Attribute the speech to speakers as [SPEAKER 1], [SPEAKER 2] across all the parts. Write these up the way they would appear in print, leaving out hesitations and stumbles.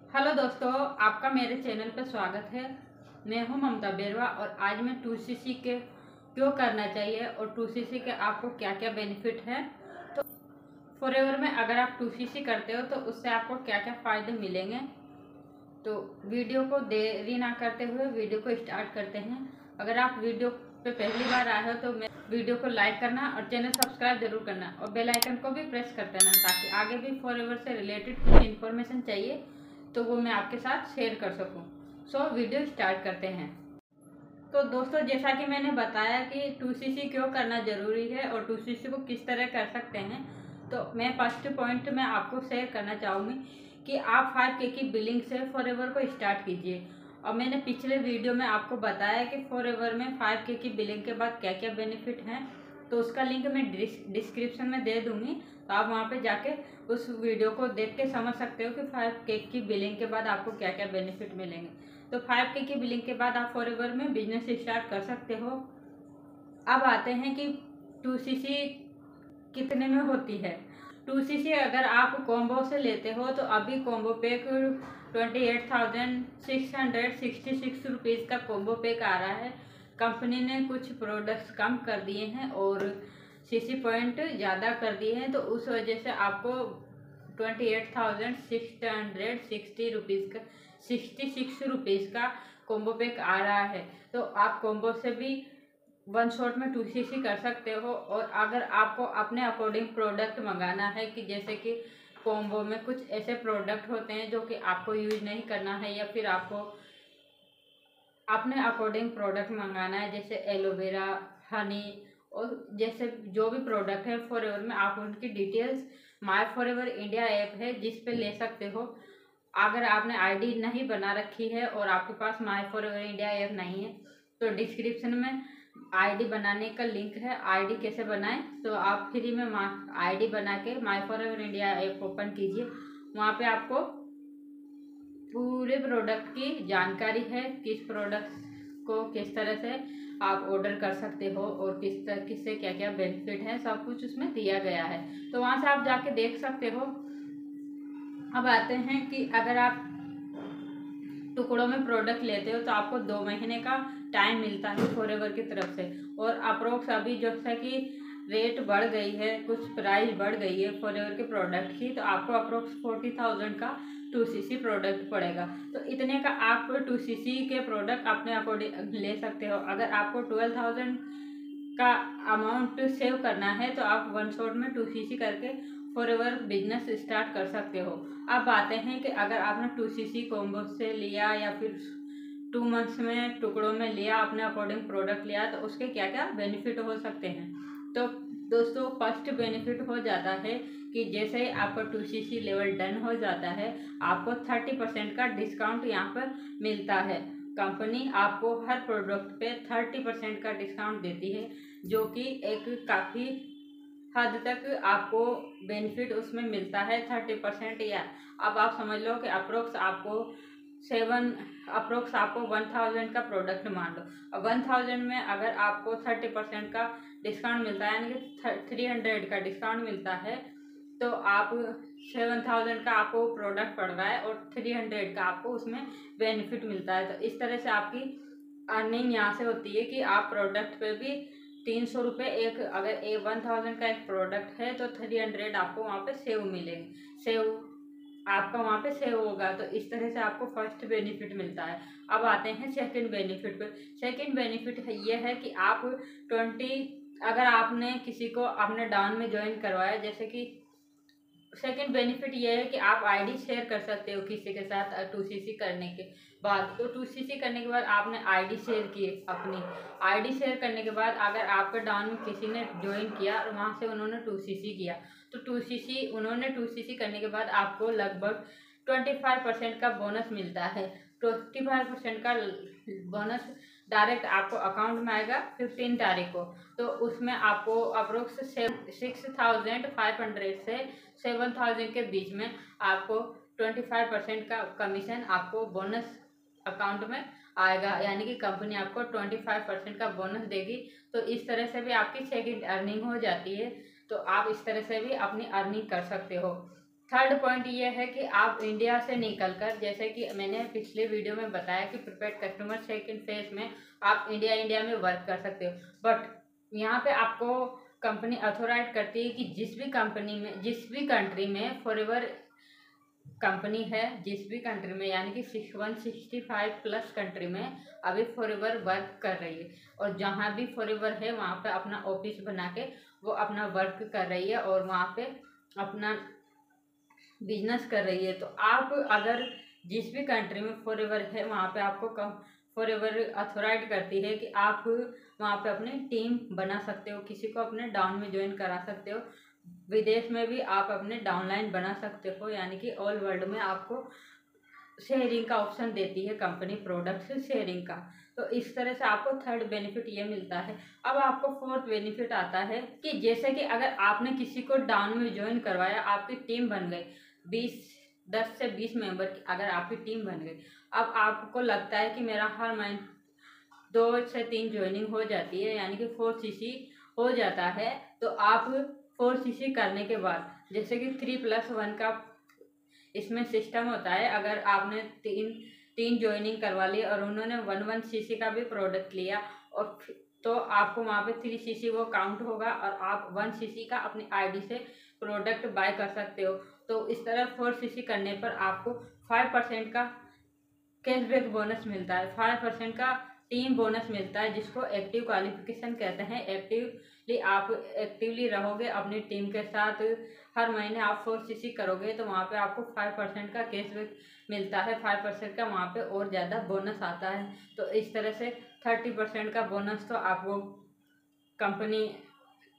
[SPEAKER 1] Hello दोस्तों, आपका मेरे चैनल पर स्वागत है। मैं हूं ममता बेरवा और आज मैं 2cc के क्यों करना चाहिए और 2cc के आपको क्या क्या बेनिफिट है। तो फॉरएवर में अगर आप 2cc करते हो तो उससे आपको क्या क्या फ़ायदे मिलेंगे। तो वीडियो को देरी ना करते हुए वीडियो को स्टार्ट करते हैं। अगर आप वीडियो पे पहली बार आए हो तो मैं वीडियो को लाइक करना और चैनल सब्सक्राइब जरूर करना और बेल आइकन को भी प्रेस कर देना ताकि आगे भी फॉरएवर से रिलेटेड कुछ इन्फॉर्मेशन चाहिए तो वो मैं आपके साथ शेयर कर सकूं। सो वीडियो स्टार्ट करते हैं। तो दोस्तों, जैसा कि मैंने बताया कि 2cc क्यों करना ज़रूरी है और 2cc को किस तरह कर सकते हैं, तो मैं फर्स्ट पॉइंट में आपको शेयर करना चाहूँगी कि आप 5K की बिलिंग से फॉरएवर को स्टार्ट कीजिए। और मैंने पिछले वीडियो में आपको बताया कि फॉरएवर में 5K की बिलिंग के बाद क्या क्या बेनिफिट हैं, तो उसका लिंक मैं डिस्क्रिप्शन में दे दूँगी। तो आप वहाँ पे जाके उस वीडियो को देख के समझ सकते हो कि 5K की बिलिंग के बाद आपको क्या क्या बेनिफिट मिलेंगे। तो 5K की बिलिंग के बाद आप फॉरएवर में बिजनेस स्टार्ट कर सकते हो। अब आते हैं कि 2cc कितने में होती है। 2cc अगर आप कॉम्बो से लेते हो तो अभी कॉम्बो पैक 28,666 रुपीज़ का कॉम्बो पैक आ रहा है। कंपनी ने कुछ प्रोडक्ट्स कम कर दिए हैं और सीसी पॉइंट ज़्यादा कर दिए हैं, तो उस वजह से आपको 28,660 रुपीज़ का 66 रुपीज़ का कॉम्बो पैक आ रहा है। तो आप कॉम्बो से भी वन शॉट में 2cc कर सकते हो। और अगर आपको अपने अकॉर्डिंग प्रोडक्ट मंगाना है कि जैसे कि कॉम्बो में कुछ ऐसे प्रोडक्ट होते हैं जो कि आपको यूज नहीं करना है या फिर आपको अपने अकॉर्डिंग प्रोडक्ट मंगाना है, जैसे एलोवेरा, हनी और जैसे जो भी प्रोडक्ट है फॉरएवर में, आप उनकी details my forever India app है जिस पे ले सकते हो। अगर आपने आईडी नहीं बना रखी है और आपके पास माय फॉरएवर इंडिया ऐप नहीं है तो डिस्क्रिप्शन में आईडी बनाने का लिंक है। आईडी कैसे बनाएं, तो आप फ्री में आईडी बना के my forever India app open कीजिए। वहाँ पे आपको पूरे प्रोडक्ट की जानकारी है, किस प्रोडक्ट को किस तरह से आप ऑर्डर कर सकते हो और किससे क्या क्या बेनिफिट है, सब कुछ उसमें दिया गया है। तो वहाँ से आप जाके देख सकते हो। अब आते हैं कि अगर आप टुकड़ों में प्रोडक्ट लेते हो तो आपको 2 महीने का टाइम मिलता है फॉरएवर की तरफ से। और अप्रोक्स अभी जैसा कि रेट बढ़ गई है, कुछ प्राइस बढ़ गई है फॉरएवर के प्रोडक्ट की, तो आपको अप्रोक्स 40,000 का 2cc प्रोडक्ट पड़ेगा। तो इतने का आप 2cc के प्रोडक्ट अपने अकॉर्डिंग ले सकते हो। अगर आपको 12,000 का अमाउंट सेव करना है तो आप वन शॉट में 2cc करके फॉरएवर बिजनेस स्टार्ट कर सकते हो। अब आते हैं कि अगर आपने 2cc कॉम्बो से लिया या फिर 2 मंथ्स में टुकड़ों में लिया, अपने अकॉर्डिंग प्रोडक्ट लिया, तो उसके क्या क्या बेनिफिट हो सकते हैं। तो दोस्तों, फर्स्ट बेनिफिट हो जाता है कि जैसे ही आपका 2cc लेवल डन हो जाता है आपको 30% का डिस्काउंट यहाँ पर मिलता है। कंपनी आपको हर प्रोडक्ट पे 30% का डिस्काउंट देती है, जो कि एक काफ़ी हद तक आपको बेनिफिट उसमें मिलता है 30%। या अब आप समझ लो कि अप्रोक्स आपको 1000 का प्रोडक्ट मान लो। अब 1000 में अगर आपको 30% का डिस्काउंट मिलता है, यानी कि 300 का डिस्काउंट मिलता है, तो आप 7000 का आपको प्रोडक्ट पड़ रहा है और 300 का आपको उसमें बेनिफिट मिलता है। तो इस तरह से आपकी अर्निंग यहाँ से होती है कि आप प्रोडक्ट पे भी 300 रुपये एक, अगर 1000 का एक प्रोडक्ट है तो 300 आपको वहाँ पे सेव मिलेंगे, आपका वहाँ पे सेव होगा। तो इस तरह से आपको फर्स्ट बेनिफिट मिलता है। अब आते हैं सेकंड बेनिफिट पे। सेकंड बेनिफिट ये है कि आप अगर आपने किसी को अपने डाउन में ज्वाइन करवाया, जैसे कि सेकंड बेनिफिट ये है कि आप आईडी शेयर कर सकते हो किसी के साथ 2cc करने के बाद। तो 2cc करने के बाद आपने आईडी शेयर की, अपनी आईडी शेयर करने के बाद अगर आपके डाउन में किसी ने ज्वाइन किया और वहाँ से उन्होंने 2cc किया, तो 2cc उन्होंने 2cc करने के बाद आपको लगभग 25% का बोनस मिलता है। 25% का बोनस डायरेक्ट आपको अकाउंट में आएगा 15 तारीख को। तो उसमें आपको अप्रोक्स 6500 से 7000 के बीच में आपको 25% का कमीशन आपको बोनस अकाउंट में आएगा, यानी कि कंपनी आपको 25% का बोनस देगी। तो इस तरह से भी आपकी सेकंड अर्निंग हो जाती है। तो आप इस तरह से भी अपनी अर्निंग कर सकते हो। थर्ड पॉइंट ये है कि आप इंडिया से निकलकर, जैसे कि मैंने पिछले वीडियो में बताया कि प्रीपेड कस्टमर सेकंड फेज में आप इंडिया में वर्क कर सकते हो, बट यहाँ पे आपको कंपनी अथोराइज करती है कि जिस भी कंट्री में फॉरएवर कंपनी है, जिस भी कंट्री में, यानी कि 165 प्लस कंट्री में अभी फॉरएवर वर्क कर रही है, और जहाँ भी फॉरएवर है वहाँ पे अपना ऑफिस बना के वो अपना वर्क कर रही है और वहाँ पे अपना बिजनेस कर रही है। तो आप अगर जिस भी कंट्री में फॉरएवर है वहाँ पे आपको फॉरएवर अथोराइज करती है कि आप वहाँ पे अपनी टीम बना सकते हो, किसी को अपने डाउन में ज्वाइन करा सकते हो, विदेश में भी आप अपने डाउनलाइन बना सकते हो, यानी कि ऑल वर्ल्ड में आपको शेयरिंग का ऑप्शन देती है कंपनी, प्रोडक्ट शेयरिंग का। तो इस तरह से आपको थर्ड बेनिफिट ये मिलता है। अब आपको फोर्थ बेनिफिट आता है कि जैसे कि अगर आपने किसी को डाउन में ज्वाइन करवाया, आपकी टीम बन गई 10 से 20 मेंबर की अगर आपकी टीम बन गई, अब आपको लगता है कि मेरा हर महीने 2 से 3 ज्वाइनिंग हो जाती है, यानी कि 4 सीसी हो जाता है। तो आप 4 सीसी करने के बाद, जैसे कि 3+1 का इसमें सिस्टम होता है, अगर आपने तीन ज्वाइनिंग करवा ली और उन्होंने 1 सीसी का भी प्रोडक्ट लिया, और तो आपको वहाँ पे 3 सीसी वो काउंट होगा और आप 1 सीसी का अपनी आईडी से प्रोडक्ट बाय कर सकते हो। तो इस तरह 4 सीसी करने पर आपको 5% का कैशबैक बोनस मिलता है, 5% का टीम बोनस मिलता है, जिसको एक्टिव क्वालिफिकेशन कहते हैं। आप एक्टिवली रहोगे अपनी टीम के साथ, हर महीने आप 4 सीसी करोगे तो वहाँ पे आपको 5% का कैशबैक मिलता है, 5% का वहाँ पे और ज़्यादा बोनस आता है। तो इस तरह से 30% का बोनस तो आपको कंपनी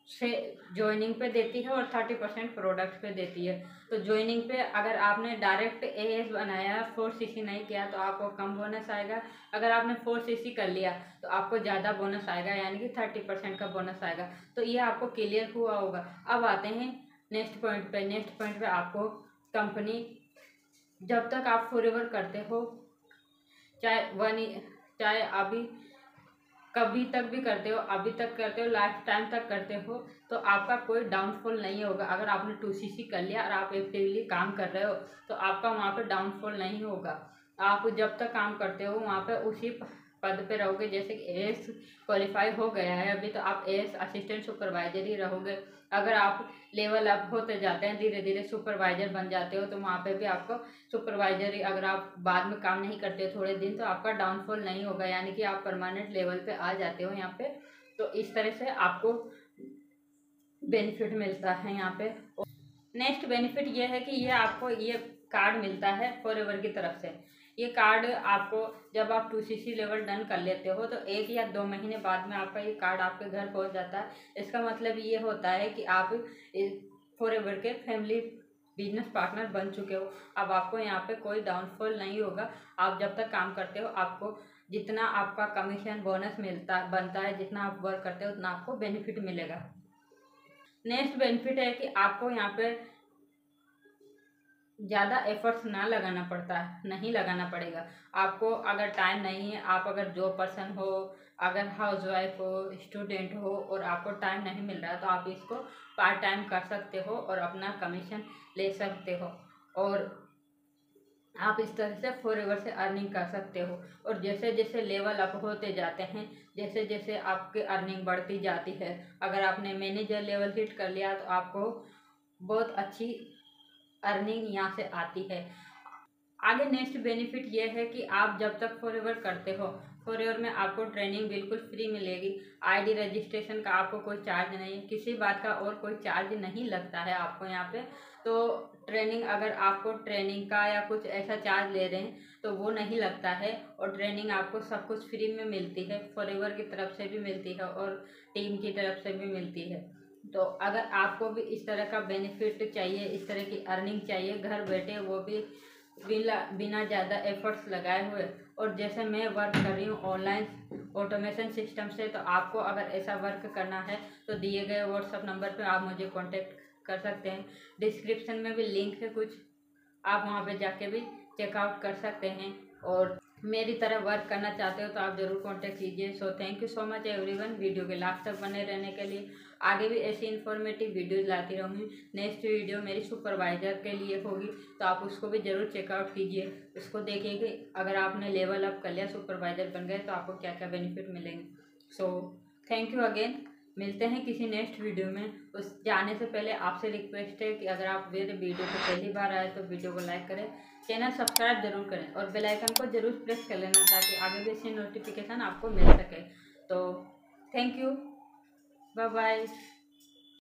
[SPEAKER 1] से ज्वाइनिंग पे देती है और 30% प्रोडक्ट पे देती है। तो ज्वाइनिंग पे अगर आपने डायरेक्ट एएस बनाया, 4 सीसी नहीं किया, तो आपको कम बोनस आएगा। अगर आपने 4 सीसी कर लिया तो आपको ज़्यादा बोनस आएगा, यानी कि 30% का बोनस आएगा। तो ये आपको क्लियर हुआ होगा। अब आते हैं नेक्स्ट पॉइंट पे। नेक्स्ट पॉइंट पे आपको कंपनी, जब तक आप फॉरएवर करते हो, चाहे अभी कभी तक भी करते हो, अभी तक करते हो, लाइफ टाइम तक करते हो, तो आपका कोई डाउनफॉल नहीं होगा। अगर आपने 2 सीसी कर लिया और आप एक्टिवली काम कर रहे हो तो आपका वहाँ पे डाउनफॉल नहीं होगा। आप जब तक काम करते हो वहाँ पे उसी पद पे रहोगे। जैसे कि एएस क्वालिफाई हो गया है अभी, तो आप एएस असिस्टेंट सुपरवाइजर ही रहोगे। अगर आप लेवल अप होते जाते हैं, धीरे धीरे सुपरवाइजर बन जाते हो, तो वहाँ पे भी आपको सुपरवाइजर ही, अगर आप बाद में काम नहीं करते हो थोड़े दिन, तो आपका डाउनफॉल नहीं होगा, यानी कि आप परमानेंट लेवल पे आ जाते हो यहाँ पे। तो इस तरह से आपको बेनिफिट मिलता है यहाँ पे। नेक्स्ट बेनिफिट ये है कि ये आपको ये कार्ड मिलता है फॉरएवर की तरफ से। ये कार्ड आपको जब आप 2 सीसी लेवल डन कर लेते हो तो 1 या 2 महीने बाद में आपका ये कार्ड आपके घर पहुंच जाता है। इसका मतलब ये होता है कि आप फॉरएवर के फैमिली बिजनेस पार्टनर बन चुके हो। अब आपको यहाँ पे कोई डाउनफॉल नहीं होगा। आप जब तक काम करते हो, आपको जितना आपका कमीशन बोनस बनता है, जितना आप वर्क करते हो उतना आपको बेनिफिट मिलेगा। नेक्स्ट बेनिफिट है कि आपको यहाँ पे ज़्यादा एफर्ट्स नहीं लगाना पड़ेगा। आपको अगर टाइम नहीं है, आप अगर जॉब पर्सन हो, अगर हाउस वाइफ हो, स्टूडेंट हो और आपको टाइम नहीं मिल रहा है, तो आप इसको पार्ट टाइम कर सकते हो और अपना कमीशन ले सकते हो, और आप इस तरह से फॉरएवर से अर्निंग कर सकते हो। और जैसे जैसे लेवल अप होते जाते हैं, जैसे जैसे आपकी अर्निंग बढ़ती जाती है, अगर आपने मैनेजर लेवल हिट कर लिया तो आपको बहुत अच्छी अर्निंग यहाँ से आती है। आगे नेक्स्ट बेनिफिट ये है कि आप जब तक फॉरएवर करते हो, फॉरएवर में आपको ट्रेनिंग बिल्कुल फ्री मिलेगी। आईडी रजिस्ट्रेशन का आपको कोई चार्ज नहीं है, किसी बात का और कोई चार्ज नहीं लगता है आपको यहाँ पे। तो ट्रेनिंग, अगर आपको ट्रेनिंग का या कुछ ऐसा चार्ज ले रहे हैं तो वो नहीं लगता है, और ट्रेनिंग आपको सब कुछ फ्री में मिलती है। फॉरएवर की तरफ से भी मिलती है और टीम की तरफ से भी मिलती है। तो अगर आपको भी इस तरह का बेनिफिट चाहिए, इस तरह की अर्निंग चाहिए घर बैठे, वो भी बिना ज़्यादा एफर्ट्स लगाए हुए, और जैसे मैं वर्क कर रही हूँ ऑनलाइन ऑटोमेशन सिस्टम से, तो आपको अगर ऐसा वर्क करना है तो दिए गए व्हाट्सएप नंबर पे आप मुझे कांटेक्ट कर सकते हैं। डिस्क्रिप्शन में भी लिंक है कुछ, आप वहाँ पे जाके भी चेकआउट कर सकते हैं। और मेरी तरह वर्क करना चाहते हो तो आप ज़रूर कांटेक्ट कीजिए। So thank you so much everyone, video के लास्ट तक बने रहने के लिए। आगे भी ऐसी इन्फॉर्मेटिव वीडियोस लाती रहूँगी। नेक्स्ट वीडियो मेरी सुपरवाइज़र के लिए होगी, तो आप उसको भी ज़रूर चेकआउट कीजिए। उसको देखिए कि अगर आपने लेवल अप कर लिया, सुपरवाइज़र बन गए, तो आपको क्या क्या बेनिफिट मिलेंगे। So thank you again. मिलते हैं किसी नेक्स्ट वीडियो में। उस जाने से पहले आपसे रिक्वेस्ट है कि अगर आप मेरे वीडियो को पहली बार आए तो वीडियो को लाइक करें, चैनल सब्सक्राइब जरूर करें और बेल आइकन को जरूर प्रेस कर लेना, ताकि आगे भी ऐसी नोटिफिकेशन आपको मिल सके। तो थैंक यू, बाय बाय।